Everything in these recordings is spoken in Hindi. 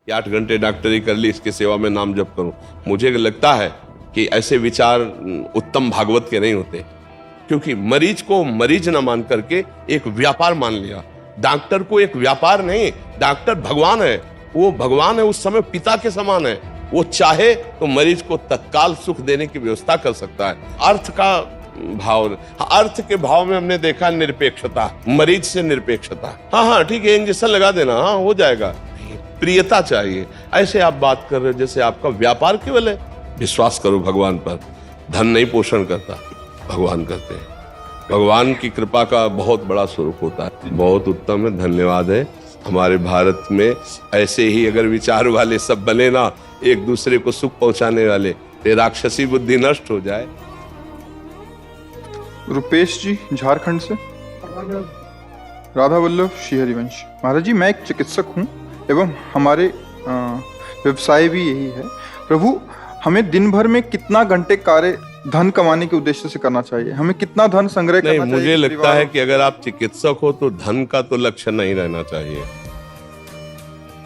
कि 8 घंटे डॉक्टरी कर ली, इसकी सेवा में नाम जप करूं। मुझे लगता है कि ऐसे विचार उत्तम भागवत के नहीं होते, क्योंकि मरीज को मरीज न मान करके एक व्यापार मान लिया। डॉक्टर को एक व्यापार नहीं, डॉक्टर भगवान है। वो भगवान है, उस समय पिता के समान है। वो चाहे तो मरीज को तत्काल सुख देने की व्यवस्था कर सकता है। अर्थ का भाव, अर्थ के भाव में हमने देखा निरपेक्षता, मरीज से निरपेक्षता। हाँ ठीक है, इंजेक्शन लगा देना, हाँ हो जाएगा। प्रियता चाहिए। ऐसे आप बात कर रहे हो जैसे आपका व्यापार केवल है। विश्वास करो भगवान पर। धन नहीं पोषण करता, भगवान करते हैं। भगवान की कृपा का बहुत बड़ा स्वरूप होता है। बहुत उत्तम है, धन्यवाद है। हमारे भारत में ऐसे ही अगर विचार वाले सब बने ना, एक दूसरे को सुख पहुंचाने वाले, तो राक्षसी बुद्धि नष्ट हो जाए। रुपेश जी झारखंड से। राधा वल्लभ श्री हरिवंश। महाराज जी, मैं एक चिकित्सक हूँ एवं हमारे व्यवसाय भी यही है। प्रभु, हमें दिन भर में कितना घंटे कार्य धन कमाने के उद्देश्य से करना चाहिए? हमें कितना धन संग्रह करना चाहिए? मुझे लगता है कि अगर आप चिकित्सक हो तो धन का तो लक्ष्य नहीं रहना चाहिए।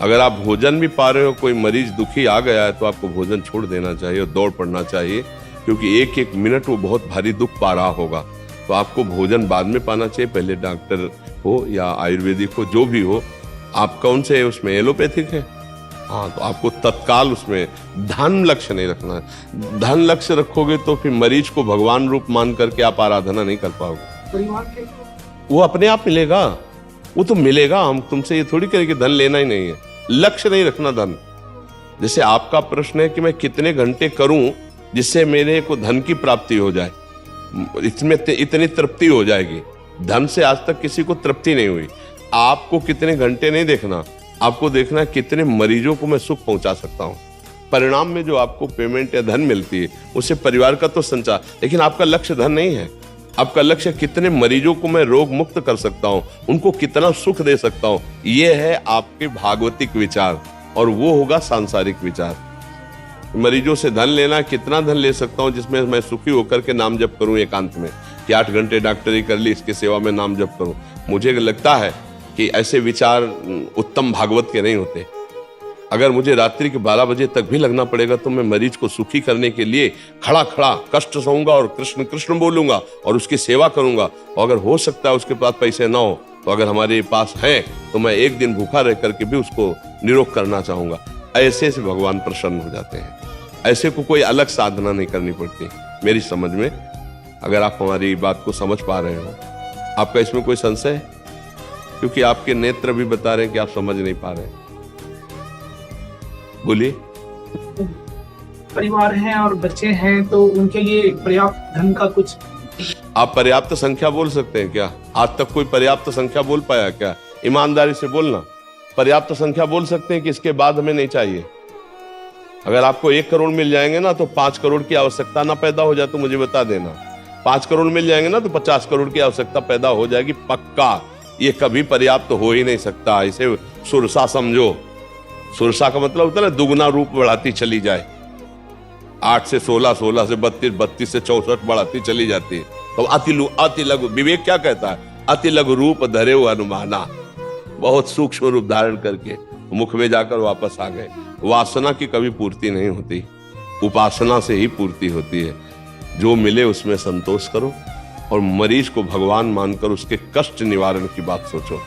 अगर आप भोजन भी पा रहे हो, कोई मरीज दुखी आ गया है तो आपको भोजन छोड़ देना चाहिए और दौड़ पड़ना चाहिए, क्योंकि एक एक मिनट वो बहुत भारी दुख पा रहा होगा। तो आपको भोजन बाद में पाना चाहिए। पहले डॉक्टर हो या आयुर्वेदिक हो, जो भी हो। आप कौन से उसमें एलोपैथिक है? हाँ, तो आपको तत्काल उसमें धन लक्ष्य नहीं रखना है। धन लक्ष्य रखोगे तो फिर मरीज को भगवान रूप मान करके आप आराधना नहीं कर पाओगे। वो अपने आप मिलेगा, वो तो मिलेगा। हम तुमसे ये थोड़ी करें कि धन लेना ही नहीं है। लक्ष्य नहीं रखना धन। जैसे आपका प्रश्न है कि मैं कितने घंटे करूं जिससे मेरे को धन की प्राप्ति हो जाए, इसमें इतनी तृप्ति हो जाएगी। धन से आज तक किसी को तृप्ति नहीं हुई। आपको कितने घंटे नहीं देखना, आपको देखना है कितने मरीजों को मैं सुख पहुंचा सकता हूं। परिणाम में जो आपको पेमेंट या धन मिलती है उससे परिवार का तो संचार, लेकिन आपका लक्ष्य धन नहीं है। आपका लक्ष्य कितने मरीजों को मैं रोग मुक्त कर सकता हूं, उनको कितना सुख दे सकता हूं। ये है आपके भागवतिक विचार, और वो होगा सांसारिक विचार। मरीजों से धन लेना, कितना धन ले सकता हूं जिसमें मैं सुखी होकर के नाम जप करूं एकांत में, कि 8 घंटे डॉक्टरी कर ली, इसकी सेवा में नाम जप करूं। मुझे लगता है कि ऐसे विचार उत्तम भागवत के नहीं होते। अगर मुझे रात्रि के 12 बजे तक भी लगना पड़ेगा तो मैं मरीज को सुखी करने के लिए खड़ा खड़ा कष्ट सहूंगा और कृष्ण कृष्ण बोलूंगा और उसकी सेवा करूंगा। और अगर हो सकता है उसके पास पैसे ना हो, तो अगर हमारे पास है तो मैं एक दिन भूखा रह करके भी उसको निरोग करना चाहूंगा। ऐसे से भगवान प्रसन्न हो जाते हैं। ऐसे को कोई अलग साधना नहीं करनी पड़ती मेरी समझ में। अगर आप हमारी बात को समझ पा रहे हो, आपका इसमें कोई संशय है? क्योंकि आपके नेत्र भी बता रहे हैं कि आप समझ नहीं पा रहे। बोलिए। परिवार हैं और बच्चे हैं, तो उनके लिए पर्याप्त धन का कुछ? आप पर्याप्त संख्या बोल सकते हैं क्या? आज तक कोई पर्याप्त संख्या बोल पाया क्या? ईमानदारी से बोलना। पर्याप्त संख्या बोल सकते हैं कि इसके बाद हमें नहीं चाहिए। अगर आपको 1 करोड़ मिल जाएंगे ना तो 5 करोड़ की आवश्यकता ना पैदा हो जाए तो मुझे बता देना। 5 करोड़ मिल जाएंगे ना तो 50 करोड़ की आवश्यकता पैदा हो जाएगी, पक्का। ये कभी पर्याप्त हो ही नहीं सकता। इसे सुरसा समझो। सुरसा का मतलब होता है दुगना रूप बढ़ाती चली जाए। 8 से 16, 16 से 32, 32 से 64 बढ़ाती चली जाती है। तो अति लघु, विवेक क्या कहता है? अति लघु रूप धरे अनुमाना। बहुत सूक्ष्म रूप धारण करके मुख में जाकर वापस आ गए। वासना की कभी पूर्ति नहीं होती, उपासना से ही पूर्ति होती है। जो मिले उसमें संतोष करो और मरीज को भगवान मानकर उसके कष्ट निवारण की बात सोचो।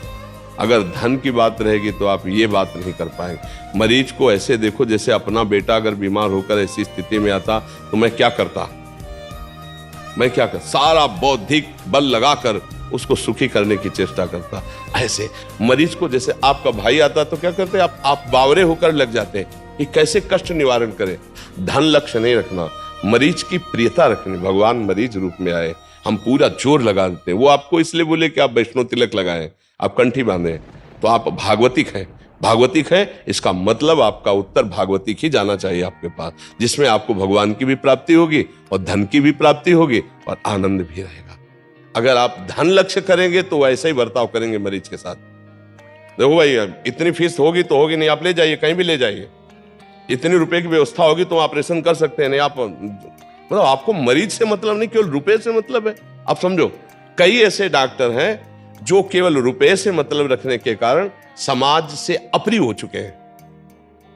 अगर धन की बात रहेगी तो आप ये बात नहीं कर पाएंगे। मरीज को ऐसे देखो जैसे अपना बेटा अगर बीमार होकर ऐसी स्थिति में आता तो मैं क्या करता? सारा बौद्धिक बल लगाकर उसको सुखी करने की चेष्टा करता। ऐसे मरीज को जैसे आपका भाई आता तो क्या करते? आप बावरे होकर लग जाते कि कैसे कष्ट निवारण करें। धन लक्ष्य नहीं रखना, मरीज की प्रियता रखनी। भगवान मरीज रूप में आए, हम पूरा जोर लगा देते हैं। वो आपको इसलिए बोले कि आप वैष्णव तिलक लगाएं, आप कंठी बांधे, तो आप भागवतिक हैं। भागवतिक है, इसका मतलब आपका उत्तर भागवतिक ही जाना चाहिए आपके पास, जिसमें आपको भगवान की भी प्राप्ति होगी और धन की भी प्राप्ति होगी और आनंद भी रहेगा। अगर आप धन लक्ष्य करेंगे तो ऐसा ही बर्ताव करेंगे मरीज के साथ। देखो भाई, इतनी फीस होगी तो होगी नहीं, आप ले जाइए, कहीं भी ले जाइए। इतने रुपए की व्यवस्था होगी तो ऑपरेशन कर सकते हैं। नहीं, आप मतलब आपको मरीज से मतलब नहीं, केवल रुपए से मतलब है। आप समझो, कई ऐसे डॉक्टर हैं जो केवल रुपए से मतलब रखने के कारण समाज से अप्रिय हो चुके हैं।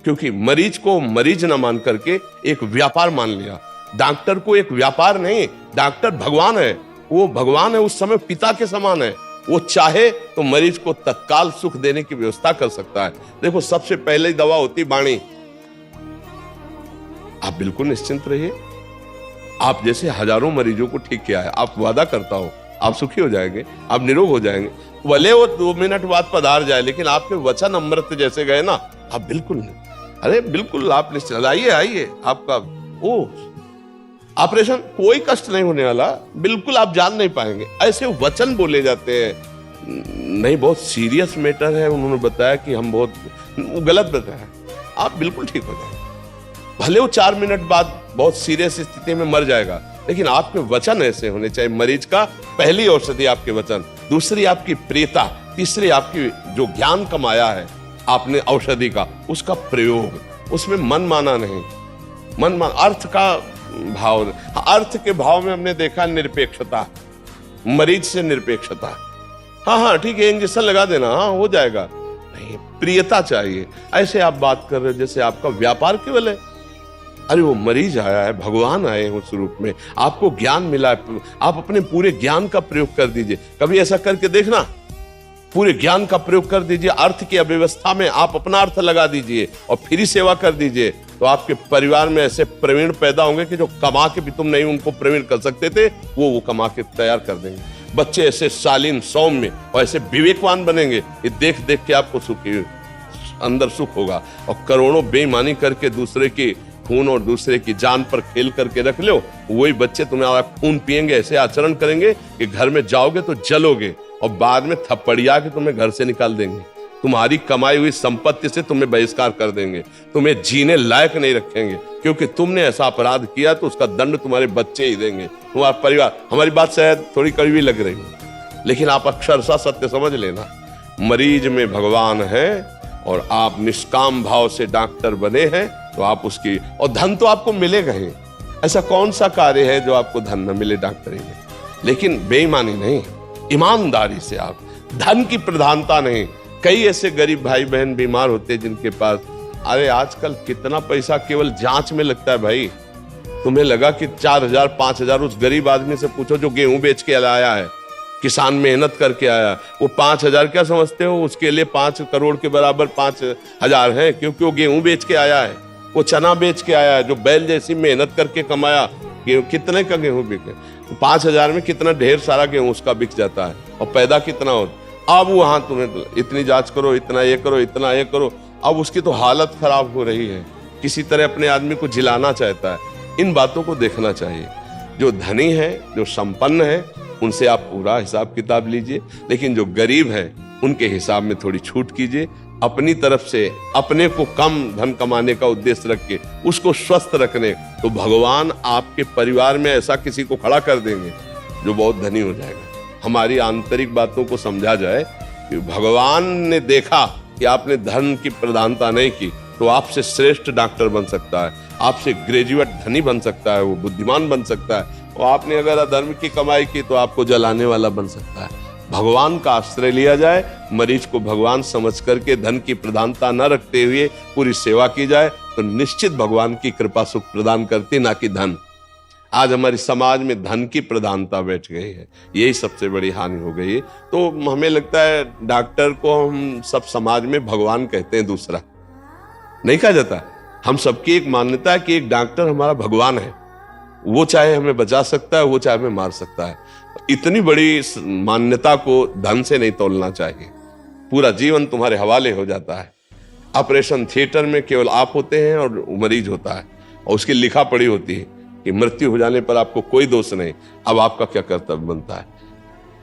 क्योंकि मरीज को मरीज न मान करके एक व्यापार मान लिया। डॉक्टर को एक व्यापार नहीं, डॉक्टर भगवान है, वो भगवान है, उस समय पिता के समान है। वो चाहे तो मरीज को तत्काल सुख देने की व्यवस्था कर सकता है। देखो, सबसे पहले दवा होती वाणी। आप बिल्कुल निश्चिंत रहिए, आप जैसे हजारों मरीजों को ठीक किया है, आप वादा करता हो आप सुखी हो जाएंगे, आप निरोग हो जाएंगे। भले वो 2 मिनट बाद पधार जाए, लेकिन आपके वचन अमृत जैसे गए ना, आप बिल्कुल नहीं, अरे बिल्कुल आप निश्चिंत आइए, आइए, आपका ओ ऑपरेशन कोई कष्ट नहीं होने वाला, बिल्कुल आप जान नहीं पाएंगे। ऐसे वचन बोले जाते हैं। नहीं, बहुत सीरियस मैटर है, उन्होंने बताया कि हम बहुत गलत बताया, आप बिल्कुल ठीक हो जाएंगे। भले वो 4 मिनट बाद बहुत सीरियस स्थिति में मर जाएगा, लेकिन आपके वचन ऐसे होने चाहिए। मरीज का पहली औषधि आपके वचन, दूसरी आपकी प्रियता, तीसरी आपकी जो ज्ञान कमाया है आपने औषधि का, उसका प्रयोग, उसमें मन माना नहीं, अर्थ का भाव, अर्थ के भाव में हमने देखा निरपेक्षता, मरीज से निरपेक्षता। हाँ ठीक है, इंजेक्शन लगा देना, हाँ हो जाएगा, नहीं, प्रियता चाहिए। ऐसे आप बात कर रहे हो जैसे आपका व्यापार केवल है। अरे वो मरीज आया है, भगवान आए हैं उस रूप में, आपको ज्ञान मिला है, आप अपने पूरे ज्ञान का प्रयोग कर दीजिए। कभी ऐसा करके देखना, पूरे ज्ञान का प्रयोग कर दीजिए, अर्थ की अव्यवस्था में आप अपना अर्थ लगा दीजिए और फ्री सेवा कर दीजिए, तो आपके परिवार में ऐसे प्रवीण पैदा होंगे कि जो कमा के भी तुम नहीं उनको प्रवीण कर सकते थे, वो कमा के तैयार कर देंगे। बच्चे ऐसे शालीन, सौम्य और ऐसे विवेकवान बनेंगे, ये देख देख के आपको सुखी अंदर सुख होगा। और करोड़ों बेईमानी करके दूसरे की खून और दूसरे की जान पर खेल करके रख लो, वही बच्चे तुम्हारा खून पिएंगे, ऐसे आचरण करेंगे कि घर में जाओगे तो जलोगे और बाद में थप्पड़िया के तुम्हें घर से निकाल देंगे, तुम्हारी कमाई हुई संपत्ति से तुम्हें बहिष्कार कर देंगे, तुम्हें जीने लायक नहीं रखेंगे, क्योंकि तुमने ऐसा अपराध किया तो उसका दंड तुम्हारे बच्चे ही देंगे, तुम्हारा परिवार। हमारी बात शायद थोड़ी कड़वी लग रही है, लेकिन आप अक्षरशः सत्य समझ लेना, मरीज में भगवान है और आप निष्काम भाव से डॉक्टर बने हैं तो आप उसकी, और धन तो आपको मिलेगा ही। ऐसा कौन सा कार्य है जो आपको धन न मिले डॉक्टरी में? लेकिन बेईमानी नहीं, ईमानदारी से आप, धन की प्रधानता नहीं। कई ऐसे गरीब भाई बहन बीमार होते हैं जिनके पास, अरे आजकल कितना पैसा केवल जांच में लगता है भाई। तुम्हें लगा कि 4,000 5,000, उस गरीब आदमी से पूछो जो गेहूं बेच के लाया है, किसान मेहनत करके आया, वो 5,000 क्या समझते हो? उसके लिए 5 करोड़ के बराबर 5,000 है, क्योंकि वो गेहूं बेच के आया है, वो चना बेच के आया है, जो बैल जैसी मेहनत करके कमाया। कितने का गेहूं बिके? 5,000 में कितना ढेर सारा गेहूं उसका बिक जाता है, और पैदा कितना होता। अब वहां तुम्हें इतनी जांच करो, इतना ये करो, इतना ये करो, अब उसकी तो हालत खराब हो रही है, किसी तरह अपने आदमी को जिलाना चाहता है। इन बातों को देखना चाहिए। जो धनी है, जो संपन्न है, उनसे आप पूरा हिसाब किताब लीजिए, लेकिन जो गरीब है उनके हिसाब में थोड़ी छूट कीजिए। अपनी तरफ से अपने को कम धन कमाने का उद्देश्य रख के उसको स्वस्थ रखने, तो भगवान आपके परिवार में ऐसा किसी को खड़ा कर देंगे जो बहुत धनी हो जाएगा। हमारी आंतरिक बातों को समझा जाए कि भगवान ने देखा कि आपने धन की प्रधानता नहीं की, तो आपसे श्रेष्ठ डॉक्टर बन सकता है, आपसे ग्रेजुएट धनी बन सकता है, वो बुद्धिमान बन सकता है, और आपने अगर अधर्म की कमाई की तो आपको जलाने वाला बन सकता है। भगवान का आश्रय लिया जाए, मरीज को भगवान समझ करके धन की प्रधानता न रखते हुए पूरी सेवा की जाए, तो निश्चित भगवान की कृपा सुख प्रदान करती, ना कि धन। आज हमारी समाज में धन की प्रधानता बैठ गई है, यही सबसे बड़ी हानि हो गई है। तो हमें लगता है डॉक्टर को हम सब समाज में भगवान कहते हैं, दूसरा नहीं कहा जाता। हम सबकी एक मान्यता है कि एक डॉक्टर हमारा भगवान है, वो चाहे हमें बचा सकता है, वो चाहे हमें मार सकता है। इतनी बड़ी मान्यता को धन से नहीं तोलना चाहिए। पूरा जीवन तुम्हारे हवाले हो जाता है। ऑपरेशन थिएटर में केवल आप होते हैं और मरीज होता है, और उसकी लिखा पड़ी होती है कि मृत्यु हो जाने पर आपको कोई दोष नहीं। अब आपका क्या कर्तव्य बनता है?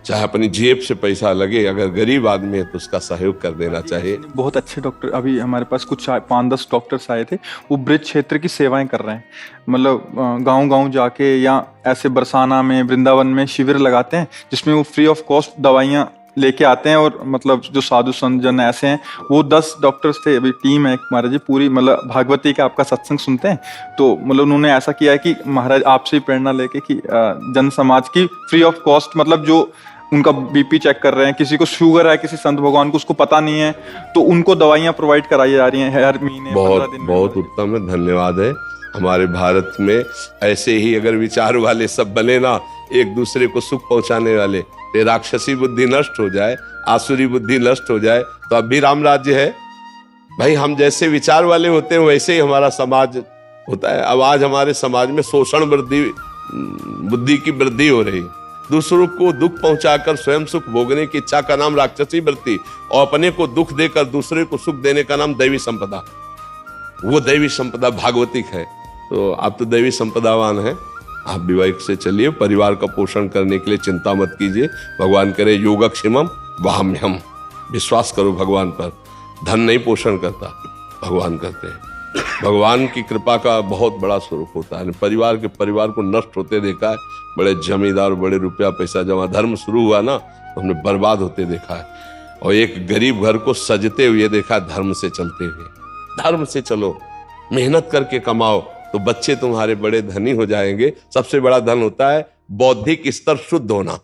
चाहे अपनी जेब से पैसा लगे, अगर गरीब आदमी है तो उसका सहयोग कर देना चाहिए। बहुत अच्छे डॉक्टर, अभी हमारे पास कुछ 5-10 डॉक्टर्स आए थे, वो ब्रिज क्षेत्र की सेवाएं कर रहे हैं। मतलब गांव-गांव जाके या ऐसे बरसाना में, वृंदावन में शिविर लगाते हैं, जिसमें वो फ्री ऑफ कॉस्ट दवाइयाँ लेके आते हैं। और मतलब जो साधु संत जन ऐसे हैं, वो 10 डॉक्टर्स थे, अभी टीम है महाराज जी पूरी, मतलब भागवती का आपका सत्संग सुनते हैं, तो मतलब उन्होंने ऐसा किया है कि महाराज आपसे ही प्रेरणा लेके कि जन समाज की फ्री ऑफ कॉस्ट, मतलब जो उनका बीपी चेक कर रहे हैं, किसी को शुगर है, किसी संत भगवान को उसको पता नहीं है, तो उनको दवाइयाँ प्रोवाइड कराई जा रही हैं हर महीने 15 दिन में। बहुत उत्तम है, धन्यवाद है। हमारे भारत में ऐसे ही अगर विचार वाले सब बने ना, एक दूसरे को सुख पहुंचाने वाले, तो राक्षसी बुद्धि नष्ट हो जाए, आसुरी बुद्धि नष्ट हो जाए, तो अब भी राम राज्य है भाई। हम जैसे विचार वाले होते हैं वैसे ही हमारा समाज होता है। अब आज हमारे समाज में शोषण बुद्धि की वृद्धि हो रही, दूसरों को दुख पहुंचाकर स्वयं सुख भोगने की इच्छा का नाम राक्षसी वृत्ति, और अपने को दुख देकर दूसरे को सुख देने का नाम दैवी संपदा। वो दैवी संपदा भागवतिक है। तो आप तो दैवी संपदावान हैं, आप विवेक से चलिए। परिवार का पोषण करने के लिए चिंता मत कीजिए। भगवान करे योगक्षेमम वहाम्यहम, विश्वास करो भगवान पर। धन नहीं पोषण करता, भगवान करते हैं। भगवान की कृपा का बहुत बड़ा स्वरूप होता है। परिवार को नष्ट होते देखा है, बड़े जमींदार, बड़े रुपया पैसा जमा, धर्म शुरू हुआ ना तो हमने बर्बाद होते देखा है, और एक गरीब घर को सजते हुए देखा, धर्म से चलते हुए। धर्म से चलो, मेहनत करके कमाओ, तो बच्चे तुम्हारे बड़े धनी हो जाएंगे। सबसे बड़ा धन होता है बौद्धिक स्तर शुद्ध होना।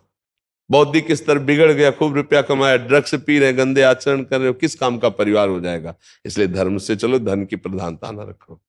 बौद्धिक स्तर बिगड़ गया, खूब रुपया कमाया, ड्रग्स पी रहे, गंदे आचरण कर रहे हो, किस काम का परिवार हो जाएगा। इसलिए धर्म से चलो, धन की प्रधानता न रखो।